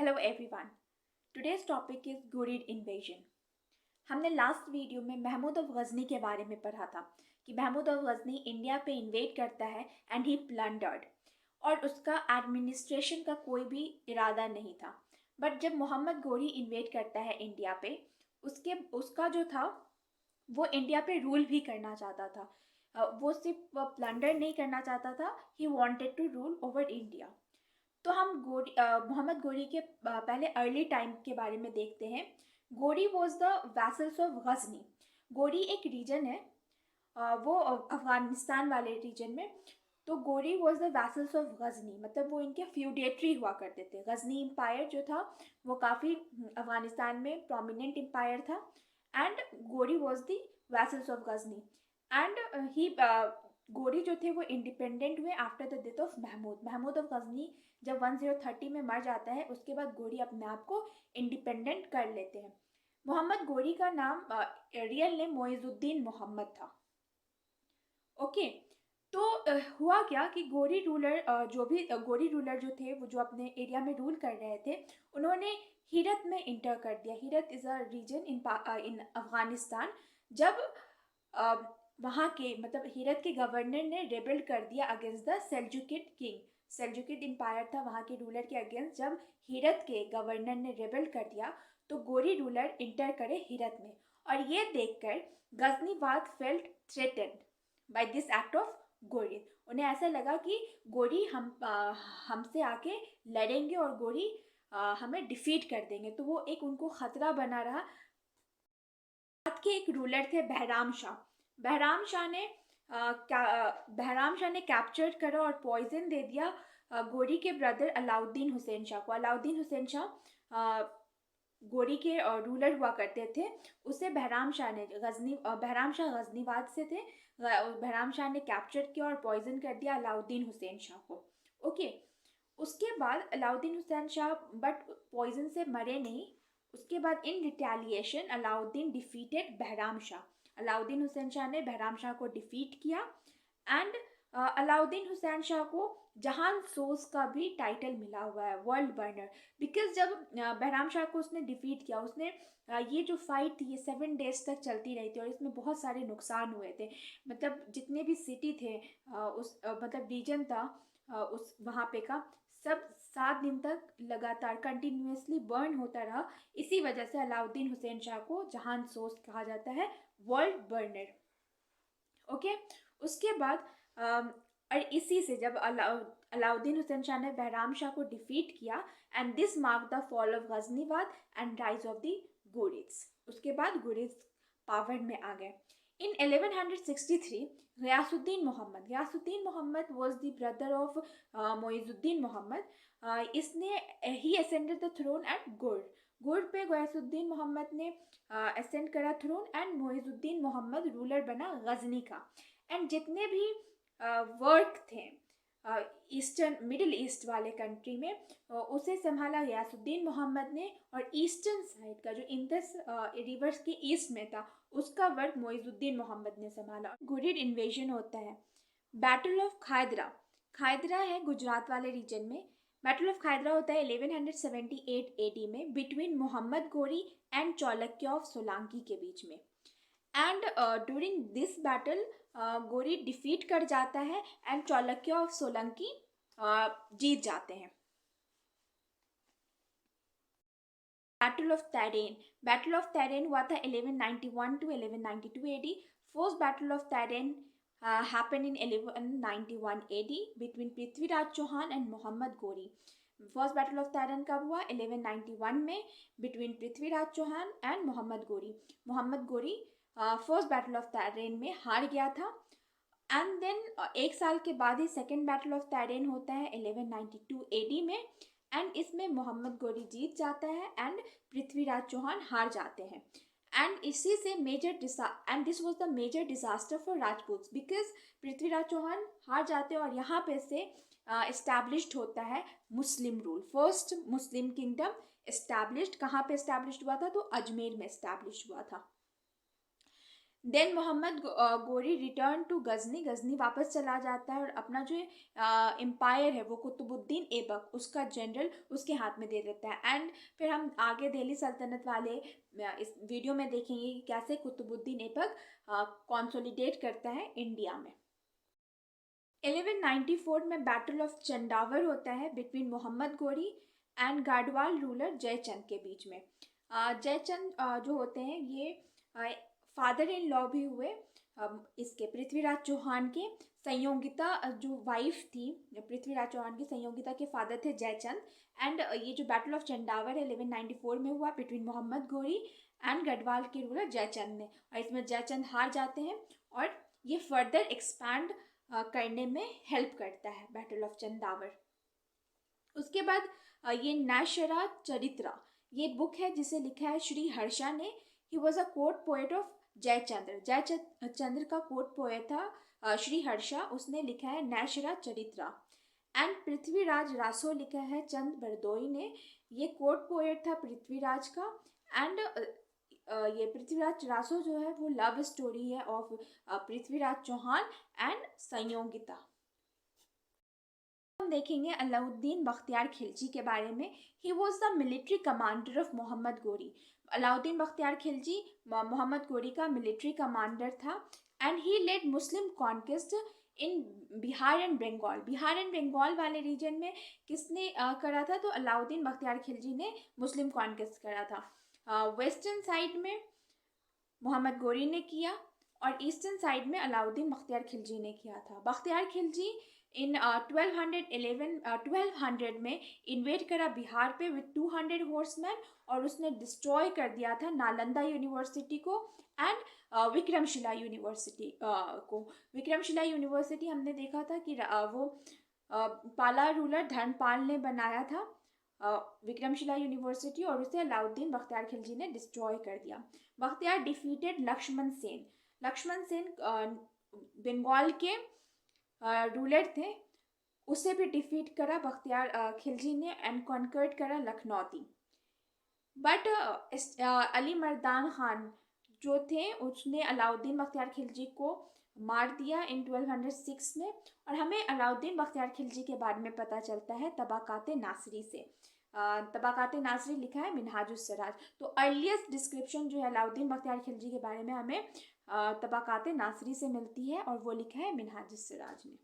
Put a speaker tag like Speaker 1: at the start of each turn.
Speaker 1: Hello everyone. Today's topic is Ghurid invasion. हमने last video में Mahmood of Ghazni के बारे में पढ़ा था कि महमूद ऑफ गजनी इंडिया पे इन्वेड करता है एंड ही प्लंडर्ड, और उसका एडमिनिस्ट्रेशन का कोई भी इरादा नहीं था। बट जब मोहम्मद गोरी इन्वेड करता है इंडिया पे, उसका जो था वो इंडिया पे रूल भी करना चाहता था। वो सिर्फ प्लंडर नहीं करना चाहता था, he wanted to rule over India. तो हम मोहम्मद गोरी के पहले अर्ली टाइम के बारे में देखते हैं। Ghori was the vassals of Ghazni. Ghori एक रीजन है, वो अफगानिस्तान वाले रीजन में। तो Ghori was the vassals of Ghazni, मतलब वो इनके फ्यूडेटरी हुआ करते थे। गजनी एम्पायर जो था वो काफ़ी अफगानिस्तान में प्रोमिनेंट एम्पायर था, and Ghori was the vassals of Ghazni. And he Ghori जो थे वो इंडिपेंडेंट हुए after the death of Mahmud of Ghazni. जब 1030 में मर जाता है, उसके बाद गोरी अपने आप को इंडिपेंडेंट कर लेते हैं। मोहम्मद गोरी का नाम रियल नेम मोइजुद्दीन मोहम्मद था। ओके, तो हुआ क्या कि गोरी रूलर गोरी रूलर जो थे, वो जो अपने एरिया में रूल कर रहे थे, उन्होंने हीरत में इंटर कर दिया। हीरत इज़ अ रीजन इन अफगानिस्तान। जब वहाँ के मतलब हीरत के गवर्नर ने रेबेल कर दिया अगेंस्ट द सेल्जुकिड किंग। सेल्जुकिड एम्पायर था वहाँ के रूलर के अगेंस्ट। जब हीरत के गवर्नर ने रेबेल कर दिया तो गोरी रूलर इंटर करे हीरत में, और ये देखकर Ghaznavids felt threatened by this act of Ghori. उन्हें ऐसा लगा कि गोरी हमसे आके लड़ेंगे और गोरी हमें डिफीट कर देंगे, तो वो एक उनको खतरा बना रहा। बाद के एक रूलर थे बहराम शाह। बहराम शाह ने कैप्चर करा और पॉइजन दे दिया गोरी के ब्रदर अलाउद्दीन हुसैन शाह को। अलाउद्दीन हुसैन शाह गोरी के रूलर हुआ करते थे। उसे बहराम शाह गजनीवाद से थे। बहराम शाह ने कैप्चर किया और पॉइजन कर दिया अलाउद्दीन हुसैन शाह को। ओके, उसके बाद अलाउद्दीन हुसैन शाह बट पॉइजन से मरे नहीं। उसके बाद इन रिटेलिएशन अलाउद्दीन डिफीटेड बहराम शाह। अलाउद्दीन हुसैन शाह ने बहराम शाह को डिफीट किया, एंड अलाउद्दीन हुसैन शाह को जहान सोज का भी टाइटल मिला हुआ है, वर्ल्ड बर्नर। बिकॉज जब बहराम शाह को उसने डिफीट किया, उसने ये जो फाइट थी ये 7 डेज तक चलती रही थी, और इसमें बहुत सारे नुकसान हुए थे। मतलब जितने भी सिटी थे मतलब रीजन था उस वहाँ पे का, सब 7 दिन तक लगातार कंटिन्यूसली बर्न होता रहा। इसी वजह से अलाउद्दीन हुसैन शाह को जहान सोज कहा जाता है, वर्ल्ड बर्नर। ओके, उसके बाद और इसी से जब अलाउद्दीन हुसैन शाह ने बहराम शाह को डिफीट किया, and this mark the fall of Ghaznavids and rise of the Ghurids. उसके बाद घुरिद्स पावर में आ गए। In 1163 Ghiyasuddin Muhammad was the brother of Muizuddin Muhammad. इसने he ascended the throne at Ghur पे गयासुद्दीन मोहम्मद ने असेंड करा throne, and Muizuddin Muhammad ruler बना गजनी का। एंड जितने भी वर्क थे ईस्टर्न मिडिल ईस्ट वाले कंट्री में, उसे संभाला गयासुद्दीन मोहम्मद ने, और ईस्टर्न साइड का जो इंदस रिवर्स के ईस्ट में था उसका वर्क मोइजुद्दीन मोहम्मद ने संभाला। घुरिद इन्वेजन होता है। बैटल ऑफ खायदरा है गुजरात वाले रीजन में। बैटल ऑफ खायदरा होता है 1178 एडी में between Mohammad Ghori and Chalukya of Solanki के बीच में। एंड ड्यूरिंग दिस बैटल गोरी डिफीट कर जाता है, एंड चालुक्य ऑफ सोलंकी जीत जाते हैं। बैटल ऑफ तैरेन हुआ था 1191 to 1192 AD। First battle of Tarain happened in 1191 AD between Prithviraj Chauhan and Muhammad Ghori. First battle of Tarain कब हुआ? 1191 में, between Prithviraj Chauhan and Muhammad Ghori. Muhammad Ghori first battle of तैरेन में हार गया था, एंड देन एक साल के बाद ही सेकेंड बैटल ऑफ तैरेन होता है 1192 AD में, एंड इसमें मोहम्मद गोरी जीत जाता है एंड पृथ्वीराज चौहान हार जाते हैं। एंड इसी से and this was the major disaster for Rajputs, because Prithviraj Chauhan हार जाते हैं, और यहाँ पे से एस्टैब्लिश्ड होता है मुस्लिम rule. First Muslim kingdom established कहाँ पे एस्टैब्लिश्ड हुआ था? तो अजमेर में एस्टैब्लिश्ड हुआ था। Then Mohammad Ghori return to Ghazni, Ghazni वापस चला जाता है और अपना जो एम्पायर है वो कुतुबुद्दीन ऐबक उसका जनरल उसके हाथ में दे देता है। एंड फिर हम आगे दिल्ली सल्तनत वाले इस वीडियो में देखेंगे कि कैसे कुतुबुद्दीन ऐबक कंसोलिडेट करता है इंडिया में। 1194 में बैटल ऑफ चंदावर होता है between Mohammad Ghori and गाडवाल ruler Jaichand के बीच में। जयचंद जो होते हैं ये फादर इन लॉ भी हुए इसके पृथ्वीराज चौहान के। संयोगिता जो वाइफ थी पृथ्वीराज चौहान की, संयोगिता के फादर थे जयचंद। एंड ये जो बैटल ऑफ चंदावर है 1194 में हुआ बिटवीन मोहम्मद गोरी एंड गढ़वाल के रूलर जयचंद ने, और इसमें जयचंद हार जाते हैं और ये फर्दर एक्सपैंड करने में हेल्प करता है बैटल ऑफ चंदावर। उसके बाद ये नैशरा चरित्रा ये बुक है जिसे लिखा है श्री हर्षा ने। He was a court poet of Jayachandra, Jayachandra का कोर्ट पोएट था श्री हर्षा, उसने लिखा है नैशरा चरित्रा। एंड पृथ्वीराज रासो लिखा है चंद बरदोई ने, ये कोर्ट पोएट था पृथ्वीराज का। एंड ये पृथ्वीराज रासो जो है वो लव स्टोरी है ऑफ पृथ्वीराज चौहान एंड संयोगिता। हम देखेंगे अलाउद्दीन बख्तियार खिलजी के बारे में। He was the military commander of Mohammad Ghori. Alauddin Bakhtiyar Khilji Mohammad Ghori का मिलिट्री कमांडर था। And he led Muslim conquest in Bihar and Bengal. Bihar and Bengal वाले रीजन में किसने करा था, तो अलाउद्दीन बख्तियार खिलजी ने मुस्लिम कॉन्क्वेस्ट करा था। वेस्टर्न साइड में मोहम्मद गोरी ने किया और ईस्टर्न साइड में अलाउद्दीन बख्तियार खिलजी ने किया था। बख्तियार खिलजी इन 1200 में इन्वेट करा बिहार पे विद 200 हॉर्समैन और उसने डिस्ट्रॉय कर दिया था नालंदा यूनिवर्सिटी को एंड विक्रमशिला यूनिवर्सिटी को। विक्रमशिला यूनिवर्सिटी हमने देखा था कि वो पाला रूलर धर्मपाल ने बनाया था विक्रमशिला यूनिवर्सिटी, और उसे अलाउद्दीन बख्तियार खिलजी ने डिस्ट्रॉय कर दिया। बख्तियार डिफीटेड लक्ष्मण सेन। लक्ष्मण सेन बंगाल के रूलर थे, उसे भी डिफीट करा बख्तियार खिलजी ने एंड कॉन्कर्ड करा लखनौती। बट अली मर्दान खान जो थे उसने अलाउद्दीन बख्तियार खिलजी को मार दिया इन 1206 में। और हमें अलाउद्दीन बख्तियार खिलजी के बारे में पता चलता है तबाकात नासरी से। तबाकात नासरी लिखा है मिनहाजुस सिराज। तो अर्लीस्ट डिस्क्रिप्शन जो है अलाउद्दीन बख्तियार खिलजी के बारे में हमें तबाकात नासरी से मिलती है और वो लिखा है मिनहाजुस सिराज ने।